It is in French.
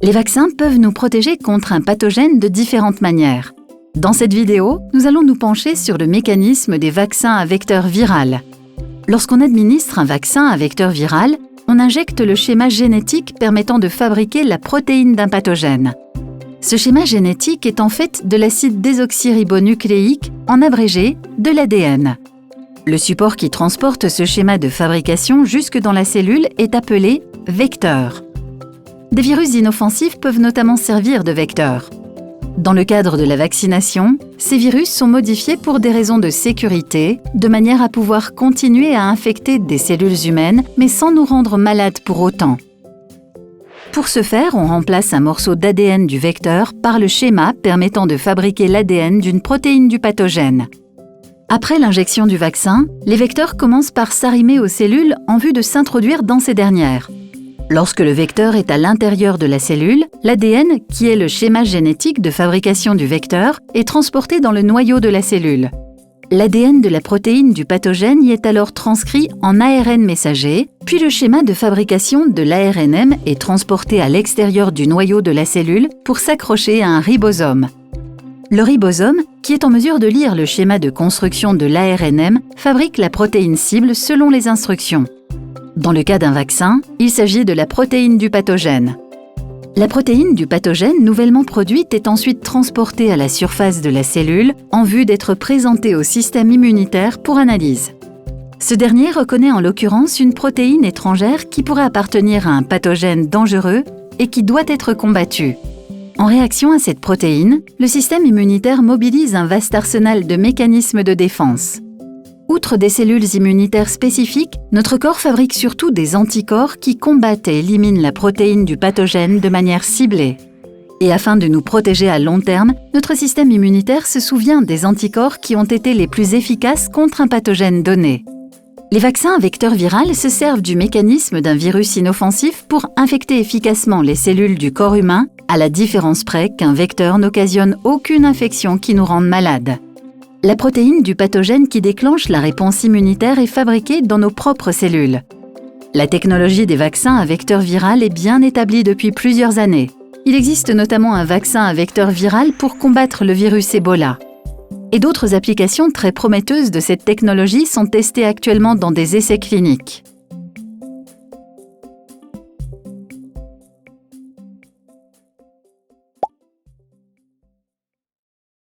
Les vaccins peuvent nous protéger contre un pathogène de différentes manières. Dans cette vidéo, nous allons nous pencher sur le mécanisme des vaccins à vecteur viral. Lorsqu'on administre un vaccin à vecteur viral, on injecte le schéma génétique permettant de fabriquer la protéine d'un pathogène. Ce schéma génétique est en fait de l'acide désoxyribonucléique, en abrégé, de l'ADN. Le support qui transporte ce schéma de fabrication jusque dans la cellule est appelé vecteur. Des virus inoffensifs peuvent notamment servir de vecteur. Dans le cadre de la vaccination, ces virus sont modifiés pour des raisons de sécurité, de manière à pouvoir continuer à infecter des cellules humaines, mais sans nous rendre malades pour autant. Pour ce faire, on remplace un morceau d'ADN du vecteur par le schéma permettant de fabriquer l'ADN d'une protéine du pathogène. Après l'injection du vaccin, les vecteurs commencent par s'arrimer aux cellules en vue de s'introduire dans ces dernières. Lorsque le vecteur est à l'intérieur de la cellule, l'ADN, qui est le schéma génétique de fabrication du vecteur, est transporté dans le noyau de la cellule. L'ADN de la protéine du pathogène y est alors transcrit en ARN messager, puis le schéma de fabrication de l'ARNM est transporté à l'extérieur du noyau de la cellule pour s'accrocher à un ribosome. Le ribosome, qui est en mesure de lire le schéma de construction de l'ARNM, fabrique la protéine cible selon les instructions. Dans le cas d'un vaccin, il s'agit de la protéine du pathogène. La protéine du pathogène nouvellement produite est ensuite transportée à la surface de la cellule en vue d'être présentée au système immunitaire pour analyse. Ce dernier reconnaît en l'occurrence une protéine étrangère qui pourrait appartenir à un pathogène dangereux et qui doit être combattue. En réaction à cette protéine, le système immunitaire mobilise un vaste arsenal de mécanismes de défense. Outre des cellules immunitaires spécifiques, notre corps fabrique surtout des anticorps qui combattent et éliminent la protéine du pathogène de manière ciblée. Et afin de nous protéger à long terme, notre système immunitaire se souvient des anticorps qui ont été les plus efficaces contre un pathogène donné. Les vaccins à vecteur viral se servent du mécanisme d'un virus inoffensif pour infecter efficacement les cellules du corps humain, à la différence près qu'un vecteur n'occasionne aucune infection qui nous rende malades. La protéine du pathogène qui déclenche la réponse immunitaire est fabriquée dans nos propres cellules. La technologie des vaccins à vecteur viral est bien établie depuis plusieurs années. Il existe notamment un vaccin à vecteur viral pour combattre le virus Ebola. Et d'autres applications très prometteuses de cette technologie sont testées actuellement dans des essais cliniques.